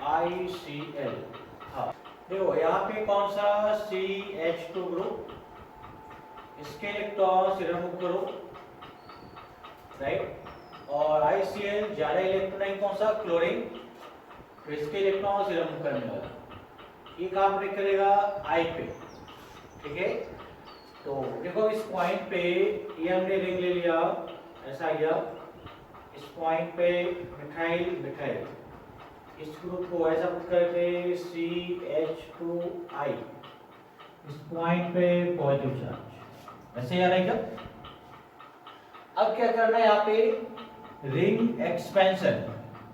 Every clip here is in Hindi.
ICl। हाँ देखो यहाँ पे कौन सा CH2 ग्रुप, इसके इलेक्ट्रॉन रिमूव करो, राइट। और ICl ज्यादा इलेक्ट्रॉन कौन सा, क्लोरीन, तो इसके इलेक्ट्रॉन रिमूव करने वाला, ये काम ब्रेक करेगा I पे, ठीक है। तो देखो इस पॉइंट पे ये हमने रिंग ले लिया, ऐसा गया, इस पॉइंट पे मिथाइल मिथाइल, इस ग्रुप को ऐसा पुट करके CH2I, इस पॉइंट पे पॉजिटिव चार्ज, ऐसे आ रहा है क्या। अब क्या करना है, यहाँ पे रिंग एक्सपेंशन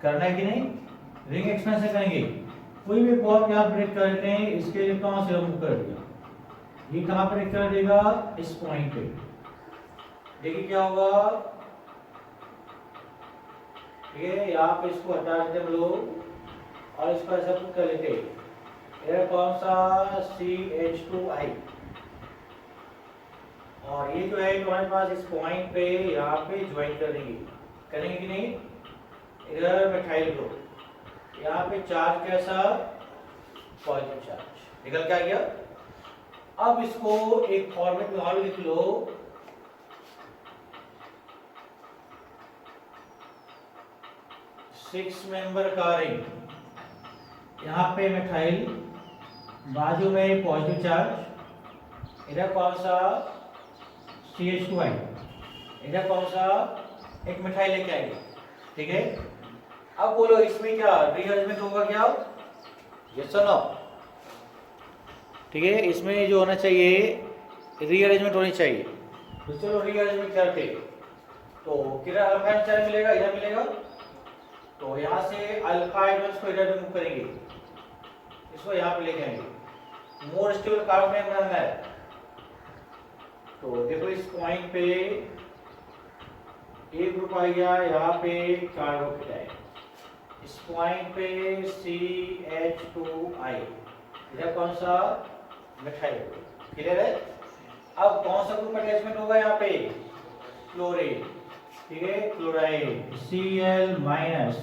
करना है कि नहीं, रिंग एक्सपेंशन करेंगे। कोई भी बॉन्ड यहाँ ब्रेक करते हैं, इसके इलेक्ट्रॉन से रिमूव कर दिया, ये कहाँ ब्रेक कर देगा, इस पॉइंट पे। देखिए क्या होगा, ठीक है, यहाँ पे इसको हटा देते हम लोग और इसको ऐसा पुट कर लेते हैं, ये कौन सा CH2I, और ये जो है हमारे पास इस पॉइंट पे यहाँ पे ज्वाइन कर देंगे, करेंगे कि नहीं। इधर मिथाइल ग्रुप, यहाँ पे चार्ज कैसा, पॉजिटिव चार्ज, निकल के आ गया। अब इसको एक फॉर्मेट में और लिख लो, सिक्स मेंबर का रिंग, यहाँ पे मिथाइल, बाजू में पॉजिटिव चार्ज, इधर कौन सा CH2I, इधर कौन सा एक मिथाइल लेके आएंगे, ठीक है। अब बोलो इसमें क्या रीअरेंजमेंट होगा क्या, ये सुनो, ठीक है, इसमें जो होना चाहिए रीअरेंजमेंट होनी चाहिए। तो चलो रीअरेंजमेंट करते, तो किधर अल्फा चार्ज मिलेगा, इधर मिलेगा, तो यहाँ से अल्फा हाइड्रोजन को इधर रिमूव करेंगे, इसको यहाँ पे लेके आएंगे, मोर स्टेबल कार्बन बनाना है। तो देखो इस पॉइंट पे एक ग्रुप आ गया, यहाँ पे कार्बोकेटाइन, इस पॉइंट पे CH2I, इधर कौन सा मिथाइल, क्लियर है। अब कौन सा ग्रुप अटैचमेंट होगा यहाँ पे, क्लोरीन, ठीक है, क्लोराइड, Cl माइनस,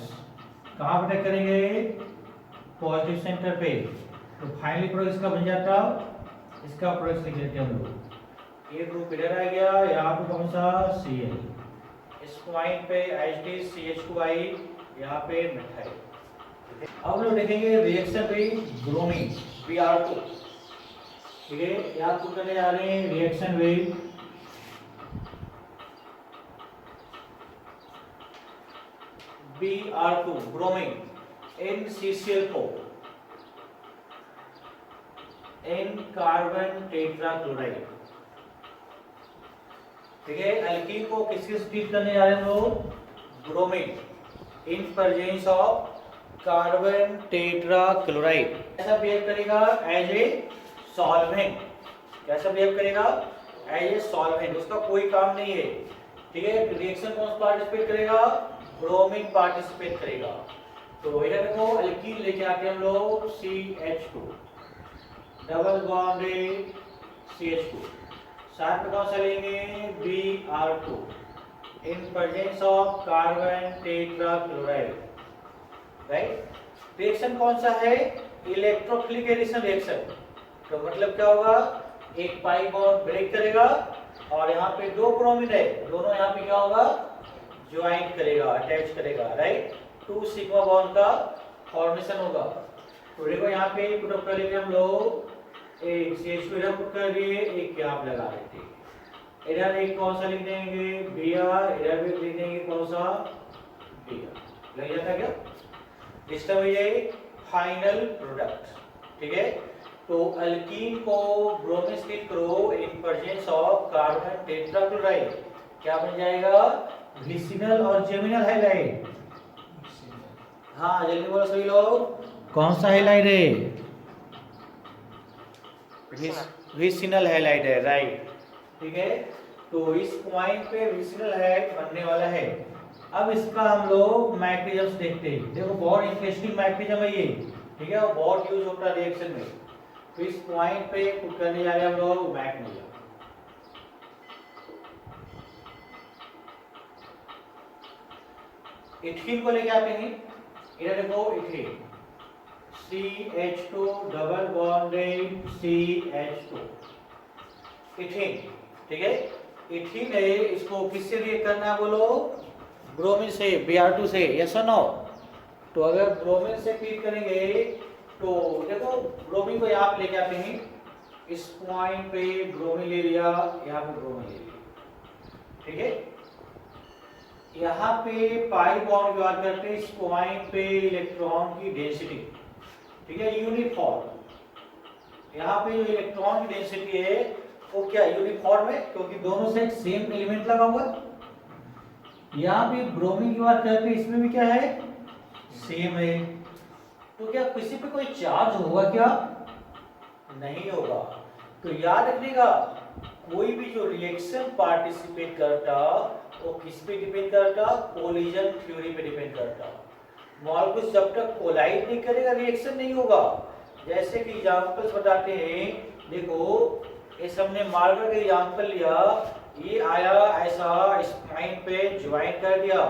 कहाँ अटैक करेंगे, पॉजिटिव सेंटर पे। तो फाइनली प्रोडक्ट इसका बन जाता, इसका प्रोडक्ट लिख देते हैं हम लोग, ये ग्रुप इधर आ गया, यहाँ पे कौन सा Cl, इस पॉइंट पे CH2I, यहाँ पे मिथाइल। अब हम लोग देखेंगे रिएक्शन विद ब्रोमीन Br2, ठीक है, यहाँ कुछ करने जा रहे हैं reaction with Br2 bromine NCCl4 N carbon tetrachloride, ठीक है। एल्कीन को किसके स्पीड करने जा रहे हैं लोग, bromine in presence of carbon tetrachloride, कैसा बिहेव करेगा, एज ए सॉल्वेंट, कैसा बिहेव करेगा, एज ए सॉल्वेंट, उसका कोई काम नहीं है, ठीक है। रिएक्शन कौन पार्टिसिपेट करेगा, ब्रोमीन पार्टिसिपेट करेगा। तो इधर देखो एल्कीन लेके आके हम लोग CH2 डबल बॉन्डेड CH2, साथ में कौन सा लेंगे, Br2 in presence of carbon tetrachloride, right. Reaction कौन सा है, इलेक्ट्रोफिलिक एडिशन रिएक्शन। तो मतलब क्या होगा, एक पाई बॉन्ड ब्रेक करेगा और यहाँ पे दो ब्रोमीन है, दोनों यहाँ पे क्या होगा, ज्वाइन करेगा, अटैच करेगा, राइट। 2 सिग्मा बॉन्ड का फॉर्मेशन होगा। तो देखो यहाँ पे पुट अप करेंगे हम लोग, एक CH2 इधर पुट कर दिए, एक यहाँ पे लगा देते हैं, इधर एक कौन सा लिख देंगे Br, इधर भी लिख देंगे कौन सा Br, लग जाता क्या, इस तरह ये फाइनल प्रोडक्ट, ठीक है। तो अल्कीन को ब्रोमीन स्प्लिट करो in presence of carbon tetrachloride, क्या बन जाएगा, विसिनल और जेमिनल हैलाइड। हाँ जल्दी बोलो सभी लोग, कौन सा हैलाइड है, विसिनल हैलाइड है, राइट, ठीक है। तो इस पॉइंट पे विसिनल हैलाइड बनने वाला है। अब इसका हम लोग मैकेनिज्म देखते हैं, देखो बहुत इंटरेस्टिंग मैकेनिज्म है ये, ठीक है, और बहुत यूज होता है रिएक्शन में। तो इस पॉइंट पे पुट करने जा रहे हैं हम लोग मैकेनिज्म, इथीन को लेके आते हैं, इधर देखो ethene, CH2 double bonded CH2 ethene, ठीक है। इथीन है, इसको किससे रिएक्ट करना है बोलो? ब्रोमीन से, Br2 से, यस और नो? तो अगर ब्रोमीन से फीड करेंगे तो देखो ब्रोमीन को यहाँ पे लेके आते हैं, इस पॉइंट पे ब्रोमीन ले लिया, यहाँ पे ब्रोमीन ले लिया, ठीक है। यहाँ पे पाई बॉन्ड व्यवहार करते हैं, इस पॉइंट पे इलेक्ट्रॉन की डेंसिटी, ठीक है, यूनिफॉर्म। यहाँ पे जो इलेक्ट्रॉन की डेंसिटी है वो क्या यूनिफॉर्म है, क्योंकि दोनों से सेम एलिमेंट लगा हुआ है। यहाँ पे ब्रोमीन व्यवहार करते हैं, इसमें भी क्या है, सेम है। तो क्या किसी पे कोई चार्ज होगा क्या? नहीं होगा। तो याद रखिएगा, कोई भी जो रिएक्शन पार्टिसिपेट करता वो किस पे डिपेंड करता? कोलिजन थ्योरी पे डिपेंड करता। मॉलिक्यूल्स जब तक कोलाइड नहीं करेगा रिएक्शन नहीं होगा। जैसे कि एग्जांपल्स बताते हैं, देखो इस हमने मार्कर का एग्जांपल लिया, ये आया ऐसा, इस पॉइंट पे ज्वाइन कर दिया,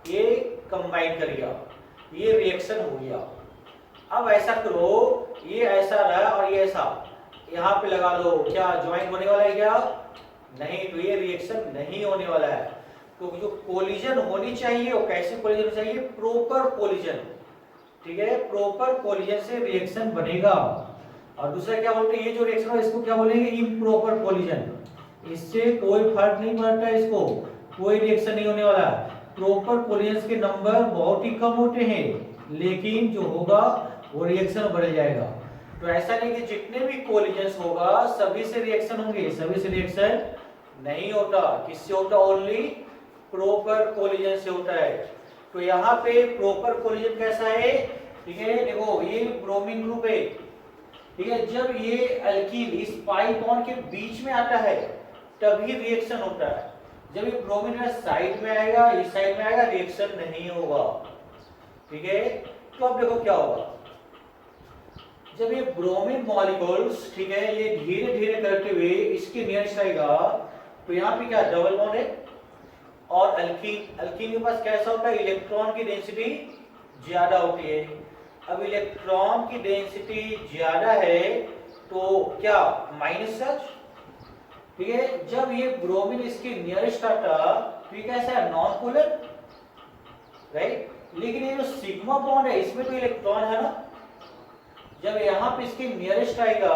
ये कंबाइन कर दिया, ये रिएक्शन हो गया। अब ऐसा करो, ये ऐसा रहा और ये ऐसा, यहाँ पे लगा लो, क्या ज्वाइन होने वाला है क्या? नहीं, तो ये रिएक्शन नहीं होने वाला है। तो जो कोलिजन होनी चाहिए वो कैसे कोलिजन होनी चाहिए? प्रॉपर कोलिजन, ठीक है, प्रॉपर कोलिजन से रिएक्शन बनेगा। और दूसरा क्या बोलते हैं, ये जो रिएक्शन है इसको क्या बोलेंगे? Improper collision. इससे कोई फर्क नहीं पड़ता, इसको कोई रिएक्शन नहीं होने वाला। प्रॉपर कोलिजन के नंबर बहुत ही कम होते हैं, लेकिन जो होगा वो रिएक्शन बढ़ जाएगा। तो ऐसा नहीं कि जितने भी कोलिजन्स होगा सभी से रिएक्शन होंगे, सभी से रिएक्शन नहीं होता। किससे होता? ओनली प्रॉपर कोलिजन से होता है। तो यहाँ पे प्रॉपर कोलिजन कैसा है? ठीक है, देखो ये ब्रोमीन ग्रुप है, ठीक है, जब ये अल्कीन इस पाई बॉन्ड के बीच में आता है तभी रिएक्शन होता है। जब ये ब्रोमीन साइड में आएगा, इस साइड में आएगा, रिएक्शन नहीं होगा, ठीक है। तो अब देखो क्या होगा, जब ये ब्रोमीन मॉलिक्यूल्स, ठीक है, ये धीरे धीरे करते हुए इसके नियरेस्ट आएगा, तो यहाँ पे क्या डबल बॉन्ड है, और अल्कीन के पास कैसा होता है? इलेक्ट्रॉन की डेंसिटी ज्यादा होती है। अब इलेक्ट्रॉन की डेंसिटी ज्यादा है तो क्या माइनस चार्ज, ठीक है। जब ये ब्रोमीन इसके नियरेस्ट आता तो ये कैसा है? Non polar, right. लेकिन ये जो सिग्मा बॉन्ड है इसमें तो इलेक्ट्रॉन है ना, जब यहाँ पे इसके नियरेस्ट आएगा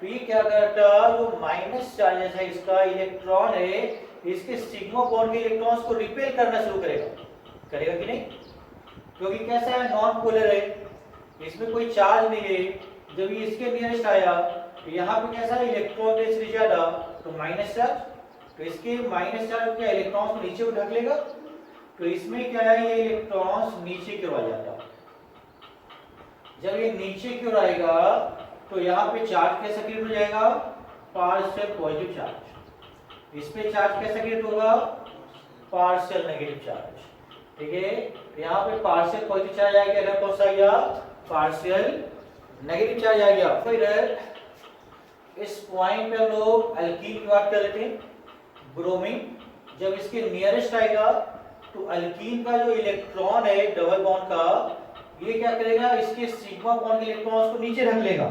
तो ये क्या करता? जो माइनस चार्जेस है, इसका इलेक्ट्रॉन है, इसके सिग्मा बॉन्ड के इलेक्ट्रॉन्स को रिपेल करना शुरू करेगा, करेगा कि नहीं? क्योंकि कैसा है? नॉन पोलर है, इसमें कोई चार्ज नहीं है। जब ये इसके नियरेस्ट आया तो यहाँ पे कैसा है? इलेक्ट्रॉन डेंसिटी ज्यादा, तो माइनस चार्ज, तो इसके माइनस चार्ज क्या इलेक्ट्रॉन्स को नीचे उठा लेगा, तो इसमें क्या है? ये इलेक्ट्रॉन्स नीचे की ओर आ जाता। जब ये नीचे की ओर आएगा तो यहाँ पे चार्ज कैसा क्रिएट हो जाएगा? Partial positive charge. इस पे चार्ज कैसा क्रिएट होगा? पार्शियल नेगेटिव चार्ज, ठीक है। यहाँ पे पार्शियल पॉजिटिव चार्ज आ गया, इधर कौन सा आ गया? पार्शियल नेगेटिव चार्ज आ गया। तो इधर इस पॉइंट पे हम लोग अल्कीन की बात कर रहे थे, ब्रोमीन। जब इसके नियरेस्ट आएगा तो अल्कीन का जो इलेक्ट्रॉन है डबल बॉन्ड का, ये क्या करेगा? इसके सिग्मा बॉन्ड के इलेक्ट्रॉन्स को नीचे रख लेगा,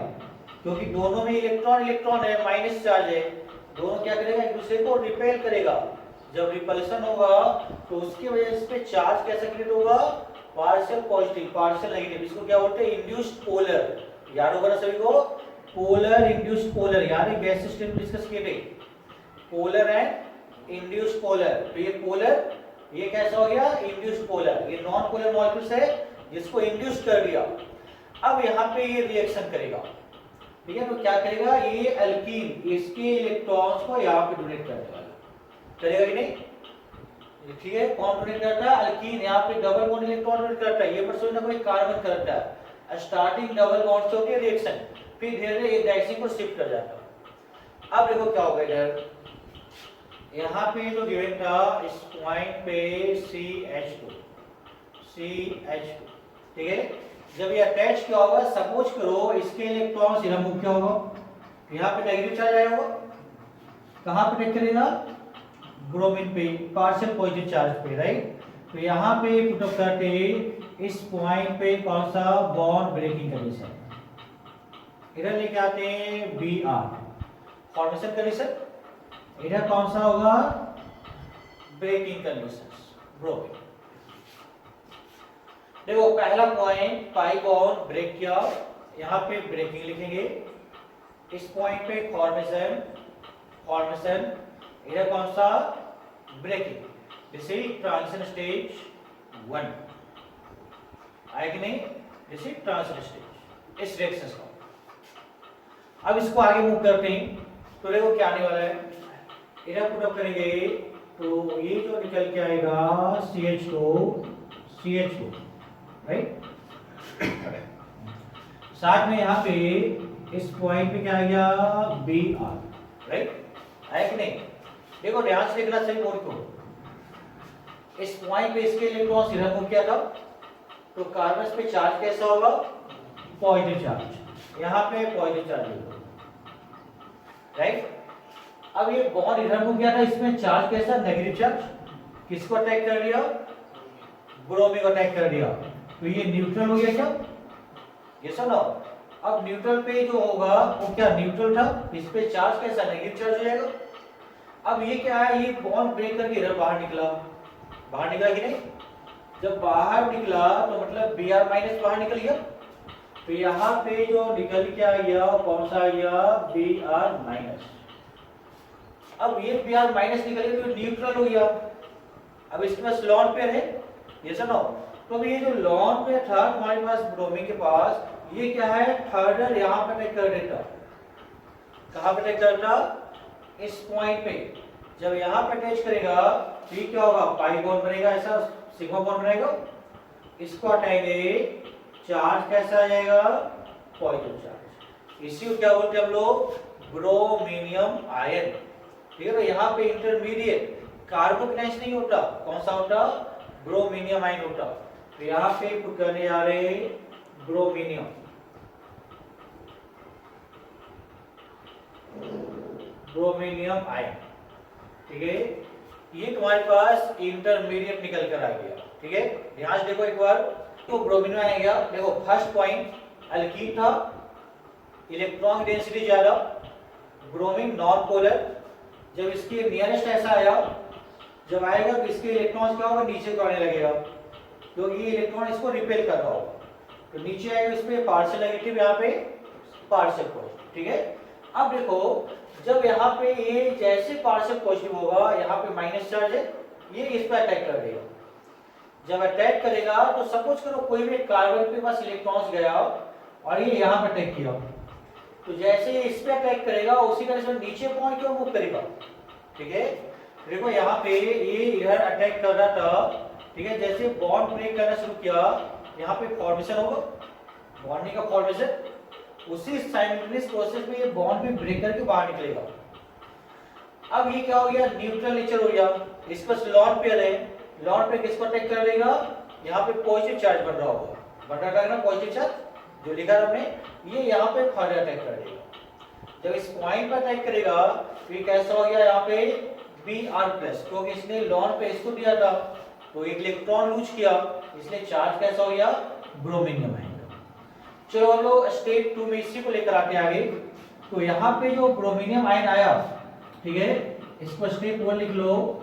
क्योंकि दोनों में इलेक्ट्रॉन है, माइनस चार्ज है, दोनों क्या करेगा? एक दूसरे को रिपेल करेगा। जब रिपल्सन होगा तो उसकी वजह से चार्ज कैसा क्रिएट होगा? Partial positive, partial negative. इसको क्या बोलते हैं? Induced polar. याद होगा ना सभी को? पोलर, इंड्यूस्ड पोलर, याद है? गैस सिस्टम डिस्कस किए थे, पोलर एंड इंड्यूस्ड पोलर। तो ये पोलर, ये कैसा हो गया? Induced polar. ये नॉन पोलर मॉलिक्यूल्स है जिसको इंड्यूस कर दिया। अब यहाँ पे ये रिएक्शन करेगा, ठीक है। तो क्या करेगा? ये अल्कीन इसके इलेक्ट्रॉन्स को यहाँ पे डोनेट करने वाला, करेगा कि नहीं? ठीक है, कौन डोनेट करता है? अल्कीन। यहाँ पे डबल बॉन्ड इलेक्ट्रॉन डोनेट करता है, ये पर सोचना कोई कार्बन करता है। स्टार्टिंग डबल बॉन्ड से होती है रिएक्शन, फिर धीरे धीरे एक डायरेक्शन को शिफ्ट कर जाता है। अब देखो क्या होगा, इधर यहाँ पे जो गिवन था इस पॉइंट पे CH2, ठीक है। जब ये अटैच किया होगा, सपोज करो इसके इलेक्ट्रॉन्स इधर मूव किया होगा, यहाँ पे नेगेटिव चार्ज आया होगा, कहाँ पे अटैच करेगा? ब्रोमीन पे, पार्शियल पॉजिटिव चार्ज पे, राइट। तो यहाँ पे पुट अप करते इस पॉइंट पे कौन सा बॉन्ड ब्रेकिंग कंडीशन, इधर लेके आते हैं बी आर फॉर्मेशन कंडीशन, इधर कौन सा होगा ब्रेकिंग कंडीशन ब्रोमिन। देखो पहला पॉइंट पाई बॉन्ड ब्रेक किया, यहाँ पे ब्रेकिंग लिखेंगे, इस पॉइंट पे फॉर्मेशन फॉर्मेशन, इधर कौन सा breaking, this is transition stage 1 आए कि नहीं, दिस इज ट्रांजिशन स्टेज इस डायरेक्शन का। अब इसको आगे मूव करते हैं तो देखो क्या आने वाला है, इधर पुट अप करेंगे तो ये जो निकल के आएगा CH2 राइट, साथ में यहाँ पे इस पॉइंट पे क्या आ गया Br राइट, है कि नहीं। देखो ध्यान से देखना सही बोर्ड को, इस पॉइंट पे इसके इलेक्ट्रॉन इधर मूव किया था तो कार्बन पे चार्ज कैसा होगा पॉजिटिव चार्ज, यहाँ पे पॉजिटिव चार्ज होगा राइट। अब ये बॉन्ड इधर मूव किया था, इसमें चार्ज कैसा नेगेटिव चार्ज, किसको अटैक कर दिया ब्रोमीन को अटैक कर दिया, तो ये न्यूट्रल हो गया क्या, ये सुनो। अब न्यूट्रल पे जो होगा वो क्या न्यूट्रल था, इस पे चार्ज कैसा नेगेटिव चार्ज हो जाएगा। अब ये क्या है, ये बॉन्ड ब्रेक करके इधर बाहर निकला कि नहीं, जब बाहर निकला तो मतलब Br माइनस बाहर निकल गया, तो यहाँ पे जो निकल के आ गया कौन सा आ गया Br माइनस। अब ये Br माइनस निकल गया तो न्यूट्रल हो गया, अब इसके पास लॉन पेयर है, ये सुनो। तो ये जो लॉन पेयर था हमारे पास ब्रोमीन के पास, ये क्या है थर्ड यहाँ पे अटैक कर देता, कहाँ पे अटैक करता इस पॉइंट पे, जब यहाँ पे अटैच करेगा तो ये क्या होगा पाई बॉन्ड बनेगा, ऐसा सिग्मा बॉन्ड बनेगा, इसको हटाएंगे चार्ज कैसा आ जाएगा पॉजिटिव चार्ज, इसी को क्या बोलते हैं हम लोग ब्रोमीनियम आयन, ठीक है। तो यहाँ पे इंटरमीडिएट कार्बोकैटायन नहीं होता, कौन सा होता ब्रोमीनियम आयन होता, तो यहाँ पे पुट करने जा रहे ब्रोमीनियम आयन, ठीक है। ये तुम्हारे पास इंटरमीडिएट निकल कर आ गया, ठीक है। ध्यान से देखो एक बार, तो ब्रोमीनियम आ गया, देखो फर्स्ट पॉइंट एल्कीन था, इलेक्ट्रॉन डेंसिटी ज्यादा, ब्रोमीन नॉन पोलर, जब इसके नियरेस्ट ऐसा आया, जब आएगा तो इसके इलेक्ट्रॉन क्या होगा नीचे को आने लगेगा, क्योंकि ये इलेक्ट्रॉन इसको रिपेल कर रहा होगा, तो नीचे आएगा इस पे पार्शियल नेगेटिव, यहाँ पे पार्शियल पॉजिटिव, ठीक है। अब देखो जब यहाँ पे ये जैसे पार्शियल पॉजिटिव होगा, यहाँ पे माइनस चार्ज है, ये इस पे अटैक कर देगा, जब अटैक करेगा तो सपोज करो कोई भी कार्बन के पास इलेक्ट्रॉन्स गया और ये यहाँ पे अटैक किया, तो जैसे ये इस पे अटैक करेगा उसी तरह से नीचे पॉइंट क्यों मूव करेगा, ठीक है। देखो यहाँ पे ये इधर अटैक कर रहा था, ठीक है, जैसे बॉन्ड ब्रेक करना शुरू किया, यहाँ पे फॉर्मेशन होगा बॉन्डिंग का फॉर्मेशन, उसी साइमल्टेनियस प्रोसेस में ये बॉन्ड भी ब्रेक करके बाहर निकलेगा। अब ये क्या हो गया न्यूट्रल नेचर हो गया, इस पर लॉन पेयर है, लॉन पेयर किसको अटैक कर देगा, यहाँ पे पॉजिटिव चार्ज बन रहा होगा, बन रहा है ना पॉजिटिव चार्ज जो लिखा हमने, ये यहाँ पे फर्दर अटैक कर देगा। जब इस पॉइंट पर अटैक करेगा तो ये कैसा हो गया यहाँ पे Br प्लस, क्योंकि इसने लॉन पे इसको दिया था तो एक इलेक्ट्रॉन लूज किया, इसलिए चार्ज कैसा हो गया ब्रोमीनियम आएगा। चलो हम लोग स्टेप 2 में इसी को लेकर आते आगे, तो यहाँ पे जो ब्रोमीनियम आयन आया, ठीक है, इसको स्टेप 1 लिख लो,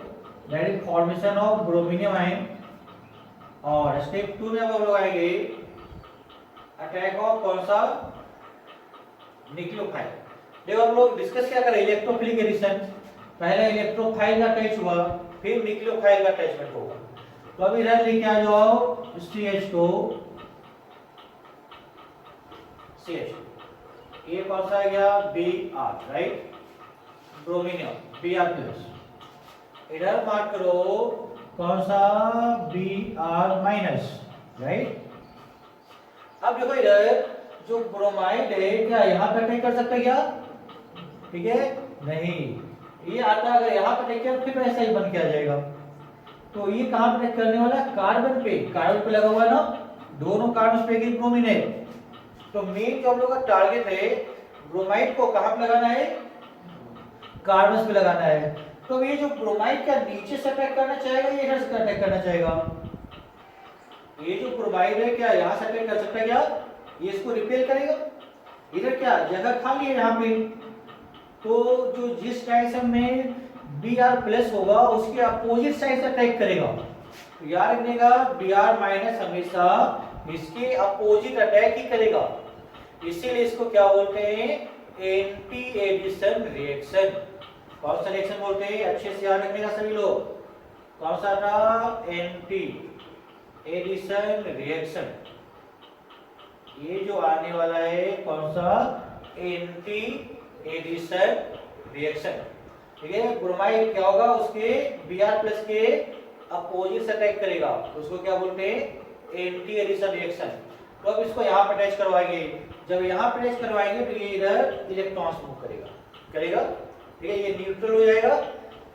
that is formation of bromonium ion, और स्टेप 2 में अब हम लोग आएंगे अटैक ऑफ कौन सा न्यूक्लियोफाइल। देखो हम लोग डिस्कस क्या करें इलेक्ट्रोफिलिक एडिशन, पहले इलेक्ट्रोफाइल का अटैच हुआ, फिर न्यूक्लियोफाइल का अटैचमेंट होगा। तो अभी इधर लेके आ जाओ CH2, ये कौन सा आ गया Br राइट, ब्रोमीनियम Br प्लस, इधर मार्क करो कौन सा Br माइनस राइट। अब देखो इधर जो ब्रोमाइड है क्या यहाँ पे अटैक कर सकता है क्या, ठीक है, नहीं, ये आता अगर यहाँ पे अटैक किया फिर ऐसा ही बन के आ जाएगा। तो ये कहाँ पे अटैक करने वाला है कार्बन पे लगा हुआ है ना, दोनों कार्बन पे एक ब्रोमीन है, तो मेन जो हम लोग का टारगेट है ब्रोमाइड को कहाँ पे लगाना है कार्बन पे लगाना है। तो ये जो ब्रोमाइड का नीचे से अटैक करना चाहेगा, ये इधर से अटैक करना चाहेगा, ये जो ब्रोमाइड है क्या यहाँ से अटैक कर सकता है क्या, ये इसको रिपेल करेगा, इधर क्या जगह खाली है यहाँ पे, तो जो जिस डायरेक्शन में Br प्लस होगा उसके अपोजिट साइड से अटैक करेगा। तो याद रखिएगा Br माइनस हमेशा इसके अपोजिट अटैक ही करेगा, इसीलिए इसको क्या बोलते हैं, एंटी एडिशन रिएक्शन। कौन सा रिएक्शन बोलते हैं, अच्छे से याद रखने का सभी लोग, कौन सा था, एंटी एडिशन रिएक्शन। ये जो आने वाला है कौन सा, एंटी एडिशन रिएक्शन, ठीक है। ब्रोमाइड क्या होगा, उसके Br प्लस के अपोजिट से अटैक करेगा, उसको क्या बोलते हैं, एंटी एडिशन रिएक्शन। तो अब इसको यहाँ पे अटैच करवाएंगे, जब यहाँ पे अटैच करवाएंगे तो ये इधर इलेक्ट्रॉन्स मूव करेगा, ठीक है, ये न्यूट्रल हो जाएगा,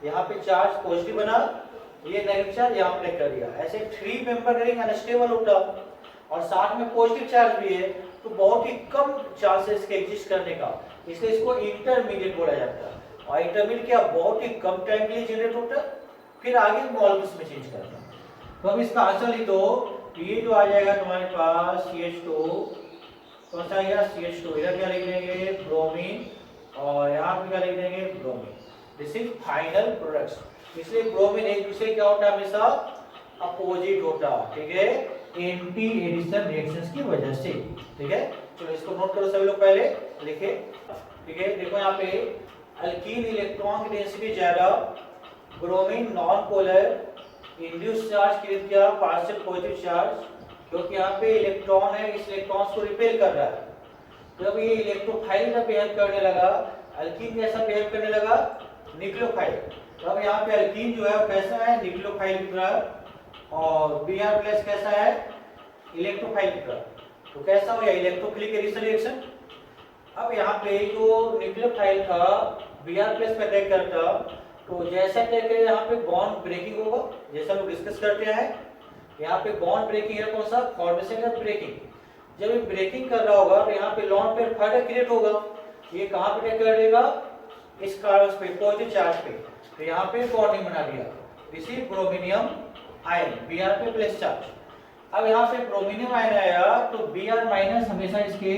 यहाँ पे चार्ज पॉजिटिव बना, ये नेगेटिव चार्ज यहाँ पे अटैक कर दिया, ऐसे 3 मेंबर रिंग अनस्टेबल होता और साथ में पॉजिटिव चार्ज भी है, तो बहुत ही कम चांसेस के एग्जिस्ट करने का, इसलिए इसको इंटरमीडिएट बोला जाता है। और इंटरमीडिएट क्या बहुत ही कम टाइम के लिए जनरेट होता है, फिर आगे मॉलिक्यूल्स में चेंज करता है। तो अब इसका आंसर लिख दो, ये जो आ जाएगा तुम्हारे पास CH2, कौन सा आएगा, CH2, इधर क्या लिख देंगे, ब्रोमीन, और यहाँ पे क्या लिख देंगे, bromine. This is final products, इसलिए ब्रोमीन एक दूसरे क्या होता है, हमेशा अपोजिट होता है, ठीक है, एंटी एडिशन रिएक्शंस की वजह से, ठीक है। चलो इसको नोट करो सभी लोग, पहले लिखे, ठीक है। देखो यहाँ पे अल्कीन इलेक्ट्रॉन की डेंसिटी ज्यादा, bromine non polar, induce charge create किया, पार्शियल पॉजिटिव चार्ज, क्योंकि यहाँ पे इलेक्ट्रॉन है, इस इलेक्ट्रॉन्स को रिपेल कर रहा है। जब ये इलेक्ट्रोफाइल का बिहेव करने लगा, अल्कीन कैसा बिहेव करने लगा, न्यूक्लियोफाइल। तो अब यहाँ पे अल्कीन जो है वो कैसा है, न्यूक्लियोफाइल की तरह, और Br प्लस कैसा है, इलेक्ट्रोफाइल की तरह। तो कैसा हो गया, इलेक्ट्रोफिलिक एडिशन रिएक्शन। अब यहाँ पे जो न्यूक्लियोफाइल था Br प्लस पे अटैक करता, तो जैसा अटैक करे यहाँ पे बॉन्ड ब्रेकिंग होगा, जैसा लोग डिस्कस करते हैं, यहाँ पे बॉन्ड ब्रेकिंग है, कौन सा, फॉर्मेशन ऑफ ब्रेकिंग। जब ये ब्रेकिंग कर रहा होगा तो यहाँ पे लॉन्ग पेयर फाइबर क्रिएट होगा, ये कहाँ पे अटैक करेगा, इस कार्बन पे, पॉजिटिव चार्ज पे, तो यहाँ पे बॉन्डिंग बना दिया, दिस इज ब्रोमिनियम आयन, Br पे प्लस चार्ज। अब यहाँ पे ब्रोमिनियम आयन आया तो Br माइनस हमेशा इसके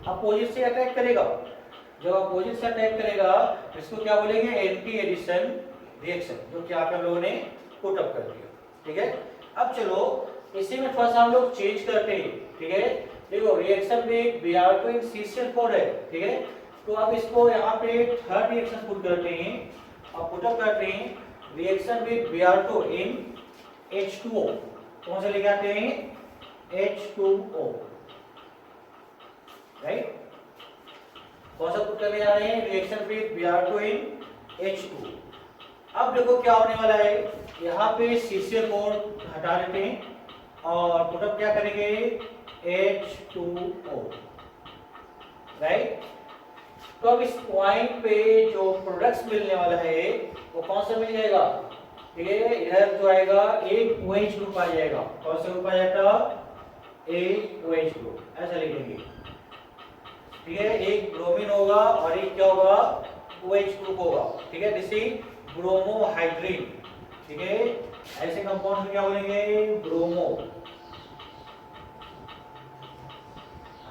अपोजिट से अटैक करेगा, जब अपोजिट से अटैक करेगा इसको क्या बोलेंगे, एंटी एडिशन रिएक्शन, जो कि आप लोगों ने पुट अप कर दिया, ठीक है। अब चलो इसी में फर्स्ट हम लोग चेंज करते हैं, ठीक है। देखो रिएक्शन में Br2 CCl4 है, ठीक है। तो अब इसको यहाँ पे थर्ड रिएक्शन पुट करते हैं और पुट अप करते हैं, रिएक्शन में Br2 इन H2O, कौन से लेके आते हैं, H2O, राइट। कौन सा पुट करने जा रहे हैं, reaction with Br2 in H2। अब देखो क्या होने वाला है, यहाँ पे CCl4 हटा देते हैं और पुट अप क्या करेंगे, H2O, राइट। तो अब इस पॉइंट पे जो प्रोडक्ट्स मिलने वाला है वो कौन सा मिल जाएगा, ठीक है, इधर जो आएगा एक OH ग्रुप आ जाएगा, कौन सा ग्रुप आ जाएगा, एक OH ग्रुप, ऐसा लिख देंगे, ठीक है। एक ब्रोमीन होगा और एक क्या होगा, OH ग्रुप होगा, ठीक है, दिस इज ब्रोमोहाइड्रिन, ठीक है। ऐसे कंपाउंड क्या बोलेंगे, ब्रोमो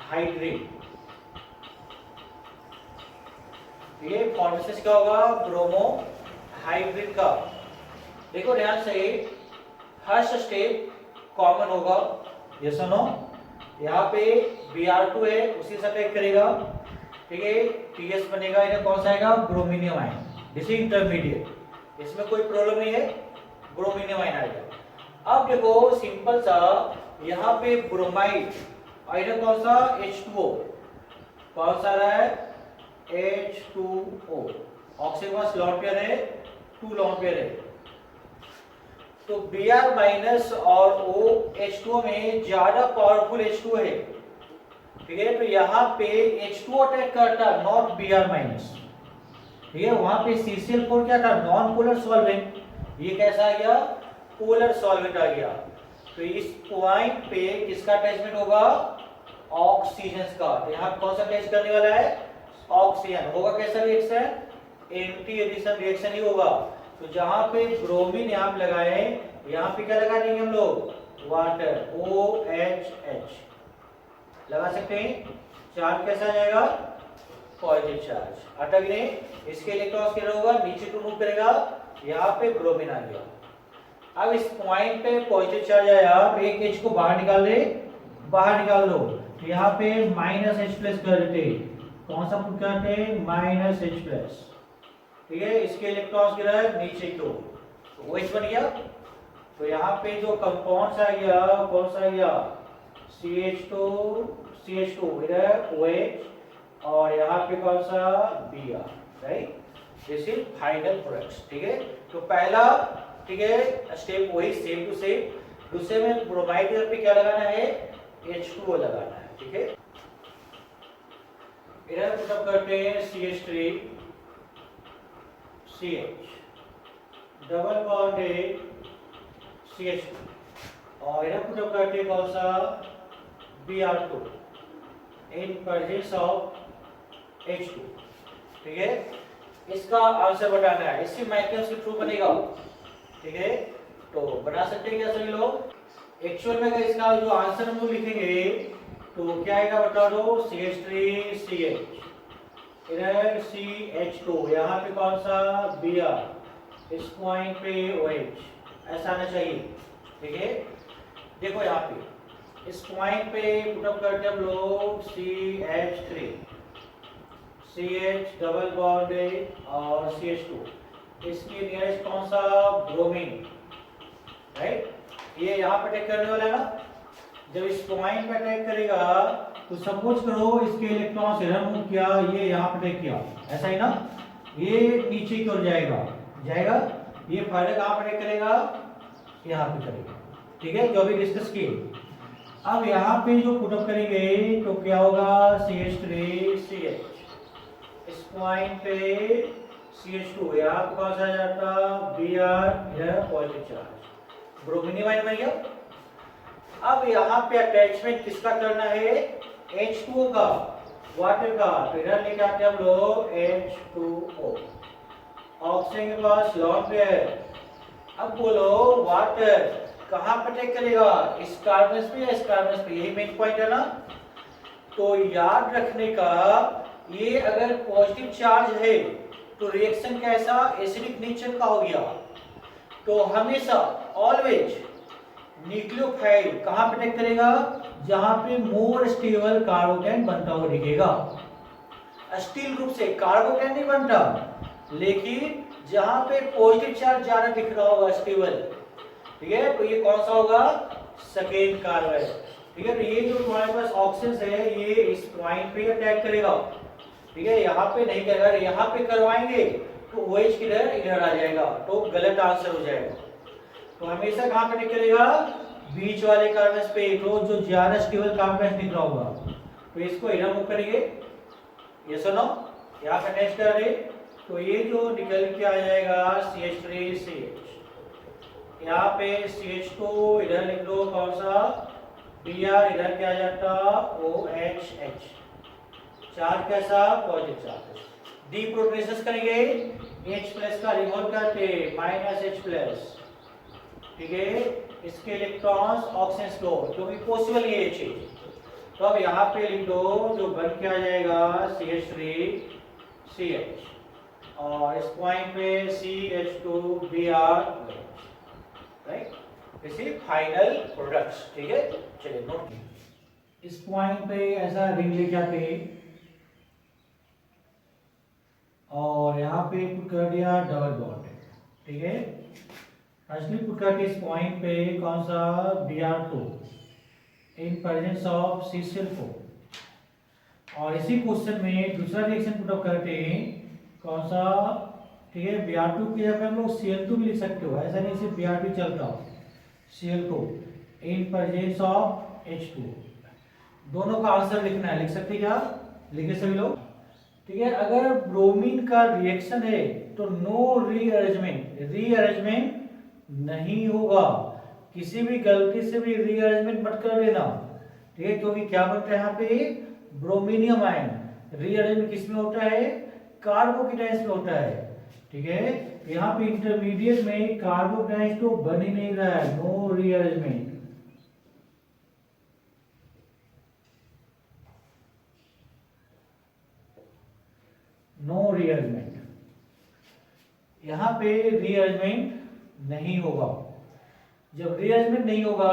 हाइड्रिन, ये फॉर्मेशन क्या होगा, ब्रोमो हाइड्रिन का। देखो ध्यान से, फर्स्ट स्टेप कॉमन होगा, यस और नो, यहाँ पे Br2 है उसी से अटैक करेगा, ठीक है, TS बनेगा, इधर कौन सा आएगा, ब्रोमिनियम आयन, दिस इज इंटरमीडिएट, इसमें कोई प्रॉब्लम नहीं है, ब्रोमिनियम आयन आएगा। अब देखो सिंपल सा, यहाँ पे ब्रोमाइड और इधर कौन सा, H2O, कौन सा रहा है, H2O, ऑक्सीजन पास लॉन्ग पेयर है, 2 लॉन्ग पेयर है, तो Br माइनस और H2O में ज्यादा पावरफुल H2O है, ठीक है। तो यहाँ पे H2O अटैक करता, नॉट Br माइनस, ठीक है। वहां पे CCl4 क्या था, नॉन पोलर सॉल्वेंट, ये कैसा आ गया, पोलर सॉल्वेंट आ गया। तो इस पॉइंट पे किसका अटैचमेंट होगा, ऑक्सीजन का, तो यहाँ कौन सा अटैच करने वाला है, ऑक्सीजन होगा, कैसा रिएक्शन, एंटी एडिशन रिएक्शन ही होगा। तो जहां पे ब्रोमीन यहाँ पे लगाए, यहाँ पे क्या लगा देंगे हम लोग, वाटर OHH लगा सकते हैं। चार्ज कैसा आ जाएगा, पॉजिटिव चार्ज। अटक नहीं, इसके इलेक्ट्रॉन्स क्या होगा, नीचे को मूव करेगा, यहाँ पे ब्रोमीन आ गया। अब इस पॉइंट पे पॉजिटिव चार्ज आया, तो एक H को बाहर निकाल दे, बाहर निकाल दो, तो यहाँ पे -H+ कर देते, कौन सा पुट करते हैं, -H+। ठीक है, इसके इलेक्ट्रॉन्स गिरा नीचे को, तो OH बन गया। तो यहाँ पे जो कंपाउंड्स आ गया, कौन सा आ गया, CH2 इधर OH, और यहाँ पे कौन सा Br, right. This is final products. ठीक है, तो पहला, ठीक है, स्टेप वही सेम टू सेम। दूसरे में ब्रोमाइड पे क्या लगाना है, H2O लगाना है। ठीक है, इधर पुटअप करते हैं CH3 CH, double bonded CH2, और इधर पुटअप करते हैं कौन सा, Br2 in presence of H2। ठीक है, इसका आंसर बताना है, इससे मैकेनिज्म के थ्रू बनेगा। ठीक है, तो बना सकते हैं क्या सभी लोग। एक्चुअल में अगर इसका जो आंसर हम लोग लिखेंगे तो क्या आएगा बता दो, CH3 CH, इधर CH2, यहाँ पे कौन सा Br, इस पॉइंट पे OH, ऐसा आना चाहिए। ठीक है, देखो यहाँ पे इस पॉइंट पे पुटअप करते हम लोग CH3 CH डबल बॉन्डेड और CH2, इसके नियरेस्ट कौन सा, ब्रोमीन, राइट। ये यहाँ पे अटैक करने वाला है ना, जब इस पॉइंट पे अटैक करेगा तो सपोज करो इसके इलेक्ट्रॉन्स इधर मूव किया, ये यहाँ पे अटैक किया, ऐसा ही ना, ये नीचे की ओर जाएगा, ये फायदा कहाँ पे अटैक करेगा, यहाँ पे करेगा। ठीक है, जो अभी डिस्कस किए। अब यहाँ पे जो पुटअप करेंगे तो क्या होगा, CH3 CH, इस पॉइंट पे CH2, यहाँ पे कौन सा आ जाता, Br, इधर पॉजिटिव चार्ज, ब्रोमीन बन गया। अब यहाँ पे अटैचमेंट किसका करना है, H2O का, वाटर का, तो इधर लेके आते हम लोग H2O, ऑक्सीजन के पास लॉन्ग पे है। अब बोलो वाटर कहाँ पे अटैक करेगा, इस कार्बन पे या इस कार्बन पे, यही मेन पॉइंट है ना। तो याद रखने का, ये अगर पॉजिटिव चार्ज है तो रिएक्शन कैसा, एसिडिक नेचर का हो गया, तो हमेशा ऑलवेज न्यूक्लियोफाइल कहां पे अटैक करेगा, जहां पे मोर स्टेबल कार्बोकेन बनता हुआ दिखेगा। स्टील ग्रुप से कार्बोकेन नहीं बनता, लेकिन जहां पे पॉजिटिव चार्ज ज्यादा दिख रहा होगा स्टेबल, ठीक है, तो ये कौन सा होगा, सेकेंड कार्बन। ठीक है, तो ये जो तुम्हारे पास ऑक्सीजन है, ये इस पॉइंट पे अटैक करेगा। ठीक है, यहाँ पे नहीं करेगा, यहाँ पे करवाएंगे तो OH किधर, इधर आ जाएगा, तो गलत आंसर हो जाएगा। तो हमेशा कहाँ पे अटैक करेगा, बीच वाले कार्बन पे, तो जो ज्यादा स्टेबल कार्बन दिख रहा होगा, तो इसको इधर मूव करेंगे, ये सुनो, यहाँ पे अटैच कर रहे, तो ये जो निकल के आ जाएगा CH3 CH, यहाँ पे CH2 इधर लिख दो, कौन सा Br, इधर क्या आ जाता, OHH, चार्ज कैसा, पॉजिटिव चार्ज। डीप्रोटोनेशन करेंगे, H+ का रिमूव करके -H+। ठीक है, इसके इलेक्ट्रॉन्स ऑक्सीजन को, क्योंकि पॉसिबल ये चीज, तो अब यहाँ पे लिख दो, जो बन के आ जाएगा CH3 CH, और इस पॉइंट पे CH2 Br, राइट, इसी फाइनल प्रोडक्ट्स। ठीक है, चलिए नोट, इस पॉइंट पे ऐसा रिंग लेके आते, और यहाँ पे पुट कर दिया डबल बॉन्ड। ठीक है, असली पुट करके इस पॉइंट पे कौन सा, Br2 in presence of CCl4, और इसी क्वेश्चन में दूसरा रिएक्शन पुटअप करते हैं, कौन सा, ठीक है, Br2 की जगह हम लोग Cl2 भी लिख सकते हो, ऐसा नहीं सिर्फ Br2 चलता हो, Cl2 in presence of H2, दोनों का आंसर लिखना है, लिख सकते क्या, लिखे सभी लोग। ठीक है, अगर ब्रोमीन का रिएक्शन है तो नो रीअरेंजमेंट नहीं होगा, किसी भी गलती से भी रीअरेंजमेंट मत कर लेना। ठीक है, क्योंकि क्या बनता है यहाँ पे, ब्रोमीनियम आयन, रीअरेंजमेंट किसमें होता है, कार्बोकेटायंस में होता है। ठीक है, यहाँ पे इंटरमीडिएट में कार्बोकेटायंस तो बन ही नहीं रहा है, नो रीअरेंजमेंट, नो रीअरेंजमेंट, यहाँ पे रीअरेंजमेंट नहीं होगा। जब रीअरेंजमेंट नहीं होगा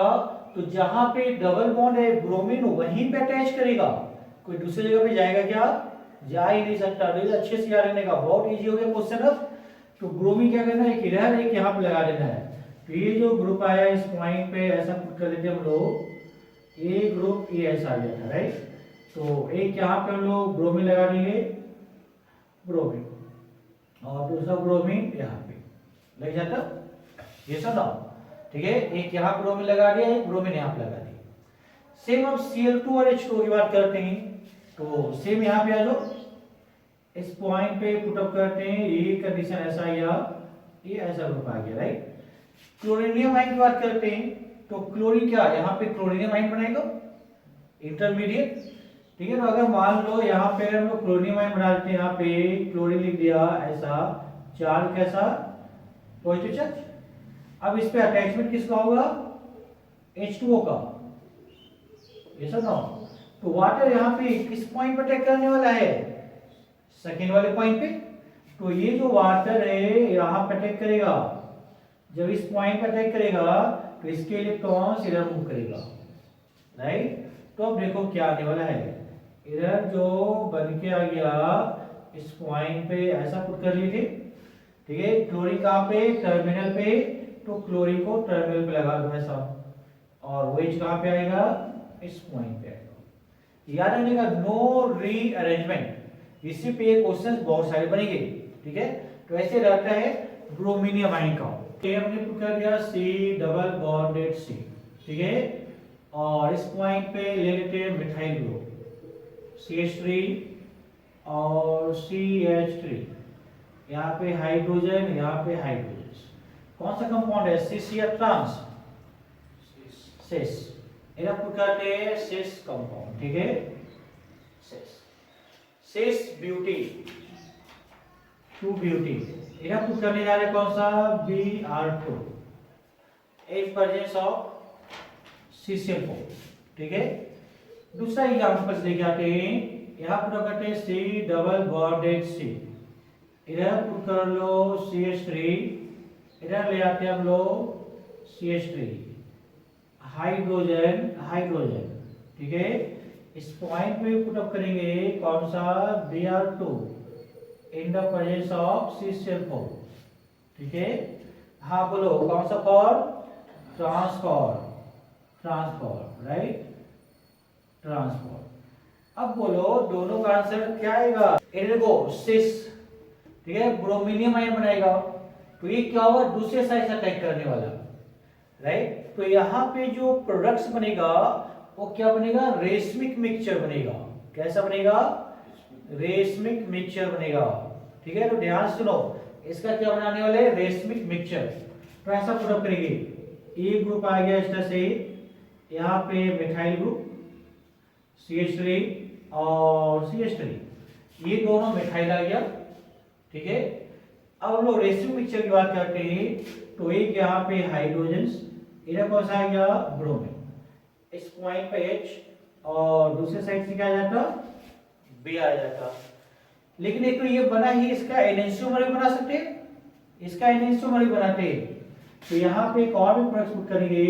तो जहां पे डबल बॉन्ड है ब्रोमीन वहीं पे अटैच करेगा, कोई दूसरी जगह पे जाएगा क्या? जा ही नहीं सकता। तो अच्छे से याद रखने का, बहुत इजी हो गया क्वेश्चन अब। तो ब्रोमीन क्या करना है, एक इधर एक यहाँ पे लगा देना है। तो ये जो ग्रुप आया इस पॉइंट पे ऐसा पुट कर लेते हम लोग, ए ग्रुप ये ऐसा आ गया था, राइट। तो एक यहाँ पे हम लोग ब्रोमीन लगा देंगे, ब्रोमीन, और दूसरा ब्रोमीन यहाँ पे लग जाता, ये सब ना, ठीक है। एक यहाँ ब्रोमीन लगा दिया, एक ब्रोमीन यहाँ पे लगा दिया। सेम अब Cl2 और H2 की बात करते हैं। तो सेम यहाँ पे आ जाओ, इस पॉइंट पे पुटअप करते हैं, ये कंडीशन ऐसा आया, ये ऐसा ग्रुप आ गया, राइट। क्लोरीनियम आयन की बात करते हैं। तो क्लोरीन क्या, यहाँ पे क्लोरीनियम आयन बनेगा इंटरमीडिएट, ठीक है। तो अगर मान लो यहाँ पे हम लोग क्लोरीनियम आयन बना लेते हैं, यहाँ पे क्लोरीन लिख दिया ऐसा, चार्ज कैसा, पॉजिटिव चार्ज। अब इस पे अटैचमेंट किसका होगा, H2O का, ये सब ना। तो वाटर यहाँ पे किस पॉइंट पे अटैक करने वाला है, सेकेंड वाले पॉइंट पे। तो ये जो वाटर है यहाँ पे अटैक करेगा, जब इस पॉइंट पे अटैक करेगा तो इसके इलेक्ट्रॉन्स इधर मूव करेगा, राइट। तो अब देखो क्या आने वाला है, इधर जो बन के आ गया इस पॉइंट पे ऐसा पुट कर लिए थे, ठीक है। क्लोरीन कहाँ पे, टर्मिनल पे, तो क्लोरीन को टर्मिनल पे लगा दो ऐसा, और OH कहाँ पे आएगा, इस पॉइंट पे आएगा। याद रखने का, नो रीअरेंजमेंट, इसी पे क्वेश्चंस बहुत सारे बनेंगे, ठीक है। तो ऐसे रहता है ब्रोमीनियम आयन का। ये हमने पुट कर दिया C डबल बॉन्डेड C, ठीक है। और इस पॉइंट पे ले लेते हैं मिथाइल ग्रुप CH3 और CH3, यहाँ पे हाइड्रोजन, यहाँ पे हाइड्रोजन। कौन सा कंपाउंड है, सिस या ट्रांस, सिस, इधर पुट करते हैं सिस कंपाउंड, ठीक है। सिस, सिस ब्यूटी, 2 ब्यूटी, इधर पुट करने जा रहे कौन सा, Br2, 8% ऑफ CCl4, ठीक है। दूसरा एग्जांपल लेके आते हैं, यहाँ पुट करते हैं C डबल बॉन्डेड C, इधर पुट कर लो CH3, इधर ले आते हैं हम लोग CH3, हाइड्रोजन, हाइड्रोजन, ठीक है। इस पॉइंट पे पुट अप करेंगे कौन सा, Br2 in the presence of CCl4, ठीक है। हाँ बोलो कौन सा form, transform, transform, right, transform. अब बोलो दोनों का आंसर क्या आएगा, देखो सिस, ठीक है, ब्रोमीनियम आयन बनाएगा। तो ये क्या होगा, दूसरे साइड से अटैक करने वाला, राइट। तो यहाँ पे जो प्रोडक्ट्स बनेगा वो क्या बनेगा, रेशमिक मिक्सचर बनेगा। कैसा बनेगा, रेशमिक मिक्सचर बनेगा, ठीक है। तो ध्यान सुनो, इसका क्या बनाने वाले, रेशमिक मिक्सचर। तो ऐसा प्रोडक्ट करेंगे, ए ग्रुप आ गया इस तरह से, यहाँ पे मिथाइल ग्रुप CH3 और CH3, ये दोनों मिथाइल आ गया, ठीक है। अब हम लोग रेशमिक मिक्सचर की बात करते हैं। तो एक यहाँ पे हाइड्रोजन, इधर कौन सा आ गया, ब्रोमीन, इस पॉइंट पे H, और दूसरे साइड से क्या आ जाता, B आ जाता। लेकिन एक तो ये बना ही, इसका एनेंशियोमर भी बना सकते, इसका एनेंशियोमर भी बनाते। तो यहाँ पे एक और भी प्रोडक्ट पुट करेंगे,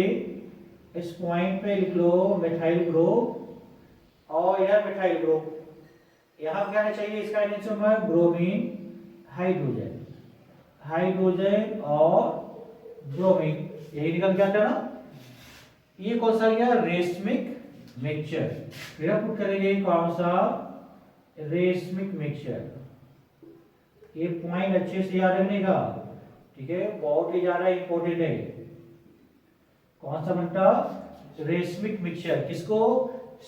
इस पॉइंट पे लिख लो मिथाइल ग्रुप, और यह मिथाइल ग्रुप, यहाँ क्या आना चाहिए, इसका एनेंशियोमर ब्रोमीन, हाइड्रोजन, हाइड्रोजन और ब्रोमीन, यही निकल के आता ना। ये कौन सा गया, रेशमिक मिक्सचर। फिर पुट करेंगे कौन सा, रेशमिक मिक्सचर। ये पॉइंट अच्छे से याद रखने का, ठीक है, बहुत ही ज्यादा इंपॉर्टेंट है। कौन सा बनता, रेशमिक मिक्सचर। किसको,